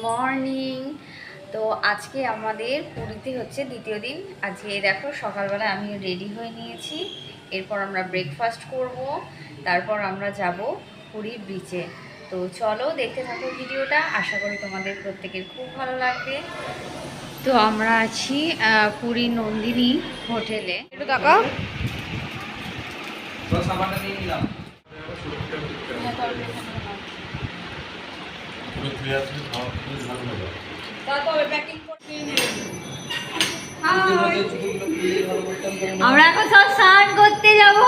Morning. তো আজকে আমাদের পুরীতে হচ্ছে দ্বিতীয় দিন। আজকে দেখো সকালবেলা আমি রেডি হয়ে নিয়েছি, এরপর আমরা ব্রেকফাস্ট করব, তারপর আমরা যাব পুরীর বিচে। তো চলো দেখতে থাকো ভিডিওটা, আশা করি তোমাদের প্রত্যেকের খুব ভালো লাগবে। তো আমরা আছি পুরী নন্দিনী হোটেলে। একটু তাকাও। আমরা এখন সব স্নান করতে যাবো।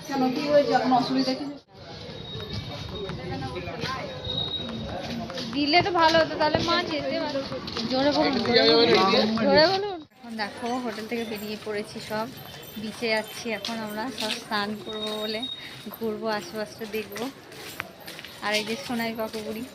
কেন কি হয়েছে এখন? অসুবিধা কিছু দিলে তো ভালো হতো, তাহলে মা যেতে পারো। জোরে বলুন, জোরে বলুন। এখন দেখো হোটেল থেকে বেরিয়ে পড়েছি, সব বিচে যাচ্ছি। এখন আমরা সব স্নান করবো বলে ঘুরবো, আশেপাশটা দেখবো। আর এই যে সোনাই কাকুবুড়ি।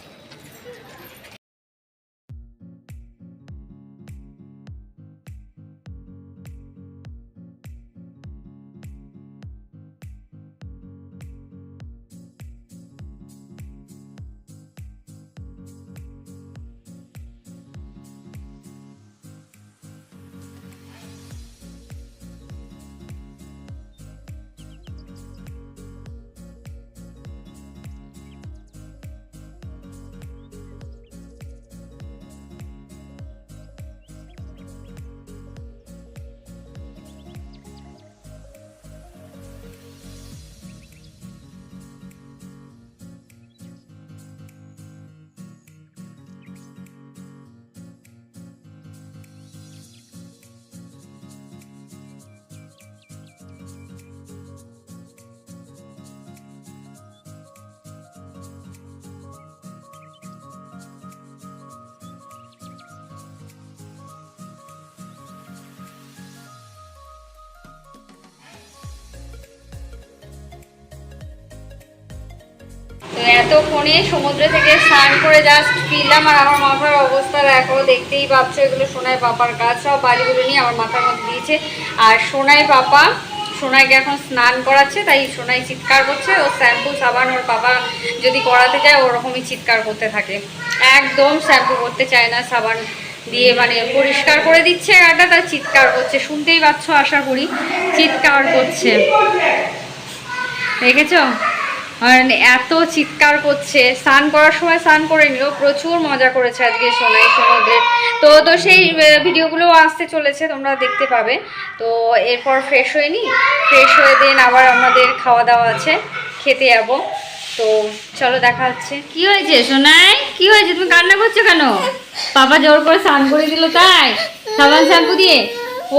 তো এতক্ষণে সমুদ্র থেকে স্নান করে জাস্ট ফিরলাম, আর আমার মাথার অবস্থা দেখো, দেখতেই পাচ্ছ। এগুলো সোনাই পাপার কাজ, সব বালিগুলো নিয়ে আমার মাথার মধ্যে দিয়েছে। আর সোনাই পাপা সোনাইকে এখন স্নান করাচ্ছে, তাই সোনাই চিৎকার করছে। ও শ্যাম্পু সাবান ওর পাপা যদি করাতে যায় ওরকমই চিৎকার করতে থাকে, একদম শ্যাম্পু করতে চায় না, সাবান দিয়ে মানে পরিষ্কার করে দিচ্ছে গাটা, তার চিৎকার করছে। শুনতেই পাচ্ছ আশা করি, চিৎকার করছে, দেখেছো? আর এত চিৎকার করছে। স্নান করার সময় স্নান করে নিল, প্রচুর মজা করেছে আজকে সোনাই সমুদ্রে। তো সেই ভিডিওগুলো আসতে চলেছে, তোমরা দেখতে পাবে। তো এরপর ফ্রেশ হয়ে নিই, ফ্রেশ হয়ে দিন আবার আমাদের খাওয়া দাওয়া আছে, খেতে যাবো। তো চলো দেখা হচ্ছে। কি হয়েছে সোনাই, কি হয়েছে? তুমি কান্না করছো কেন? বাবা জোর করে স্নান করে দিল তাই, সাবান শ্যাম্পু দিয়ে?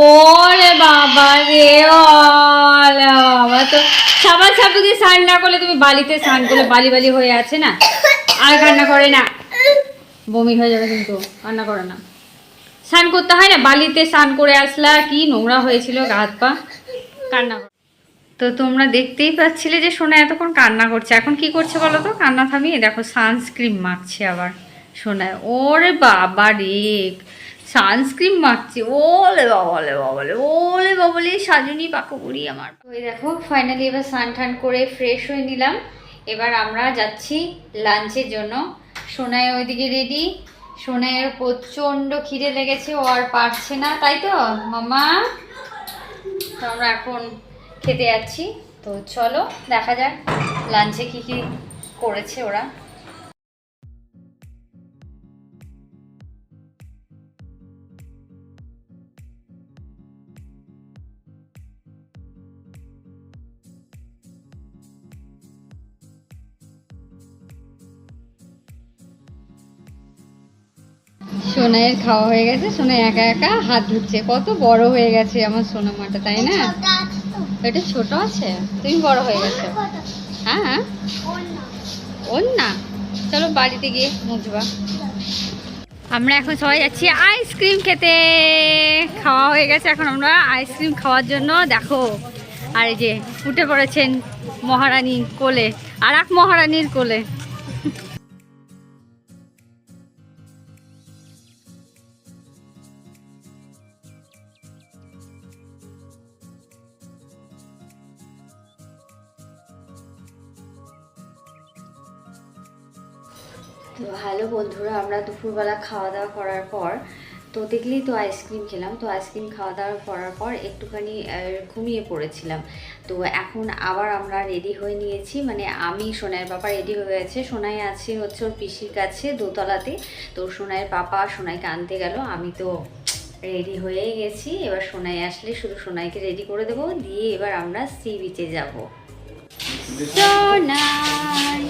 ওরে বাবা রে, বাবা তো সাবান শ্যাম্পু দিয়ে স্নান না করলে, তুমি বালিতে স্নান করলে বালি বালি হয়ে আছে না। আর কান্না করে না, বমি হয়ে যাবে কিন্তু, কান্না করে না। স্নান করতে হয় না, বালিতে স্নান করে আসলা, কি নোংরা হয়েছিল গা হাত পা, কান্না করে। তো তোমরা দেখতেই পাচ্ছিলে যে সোনা এতক্ষণ কান্না করছে। এখন কি করছে বলো তো? কান্না থামিয়ে দেখো সানস্ক্রিন মাখছে আবার সোনা। ওরে বাবা রে, সানস্ক্রিন মাখছে। ওলে বাবালে বাবালে, ওলে বাবালে সাজুনি পাকুবুড়ি আমার। ওই দেখো ফাইনালি এবার স্নান টান করে ফ্রেশ হয়ে নিলাম। এবার আমরা যাচ্ছি লাঞ্চের জন্য। সোনাই ওইদিকে রেডি। সোনাইয়ের প্রচণ্ড খিদে লেগেছে, ও আর পারছে না, তাই তো মামা? তো আমরা এখন খেতে যাচ্ছি। তো চলো দেখা যাক লাঞ্চে কি কি করেছে ওরা। সোনাইয়ের খাওয়া হয়ে গেছে, সোনা একা একা হাত ধুচ্ছে। কত বড় হয়ে গেছে আমার সোনা মাটা, তাই না? এটা ছোট আছে, তুমি বড় হয়ে গেছো। হ্যাঁ, ওর না, চলো বাড়িতে গিয়ে মুছবা। আমরা এখন সবাই যাচ্ছি আইসক্রিম খেতে। খাওয়া হয়ে গেছে, এখন আমরা আইসক্রিম খাওয়ার জন্য দেখো আর এই যে উঠে পড়েছেন মহারানী কোলে, আর এক মহারানীর কোলে। তো হ্যালো বন্ধুরা, আমরা দুপুরবেলা খাওয়া দাওয়া করার পর তো দেখলেই তো আইসক্রিম খেলাম। তো আইসক্রিম খাওয়া দাওয়া করার পর একটুখানি ঘুমিয়ে পড়েছিলাম। তো এখন আবার আমরা রেডি হয়ে নিয়েছি, মানে আমি সোনাইয়ের পাপা রেডি হয়ে গেছে। সোনাই আছে হচ্ছে ওর পিসির কাছে দোতলাতে। তো সোনাইয়ের পাপা সোনাইকে আনতে গেল, আমি তো রেডি হয়েই গেছি। এবার সোনাই আসলে শুধু সোনাইকে রেডি করে দেবো, দিয়ে এবার আমরা সি বিচে যাবো। সোনাই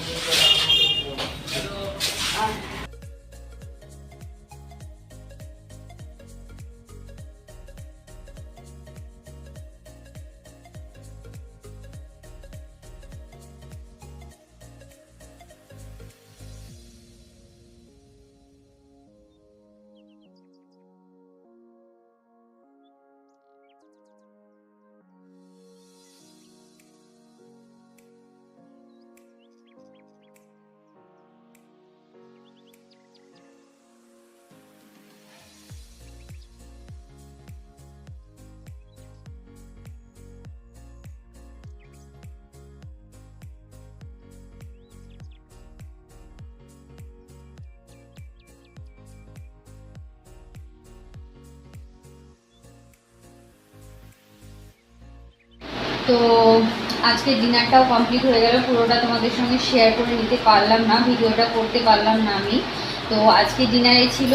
তো আজকে ডিনারটাও কমপ্লিট হয়ে গেল, পুরোটা তোমাদের সঙ্গে শেয়ার করে নিতে পারলাম না, ভিডিওটা করতে পারলাম না আমি। তো আজকে ডিনারে ছিল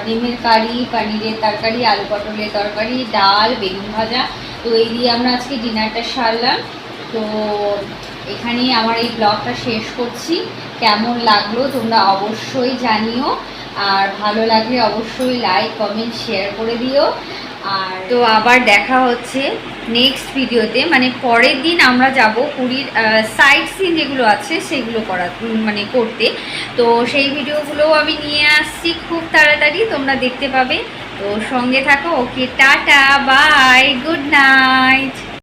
ডিমের কারি, পনিরের তরকারি, আলু পটলের তরকারি, ডাল, বেগুন ভাজা। তো এই দিয়ে আমরা আজকে ডিনারটা সারলাম। তো এখানেই আমার এই ব্লগটা শেষ করছি। কেমন লাগলো তোমরা অবশ্যই জানিও, আর ভালো লাগলে অবশ্যই লাইক কমেন্ট শেয়ার করে দিও। আর তো আবার দেখা হচ্ছে নেক্সট ভিডিওতে, মানে পরের দিন আমরা যাব পুরীর সাইট সিন যেগুলো আছে সেগুলো করতে। তো সেই ভিডিওগুলোও আমি নিয়ে আসছি খুব তাড়াতাড়ি, তোমরা দেখতে পাবে। তো সঙ্গে থাকো। ওকে, টাটা, বাই, গুড নাইট।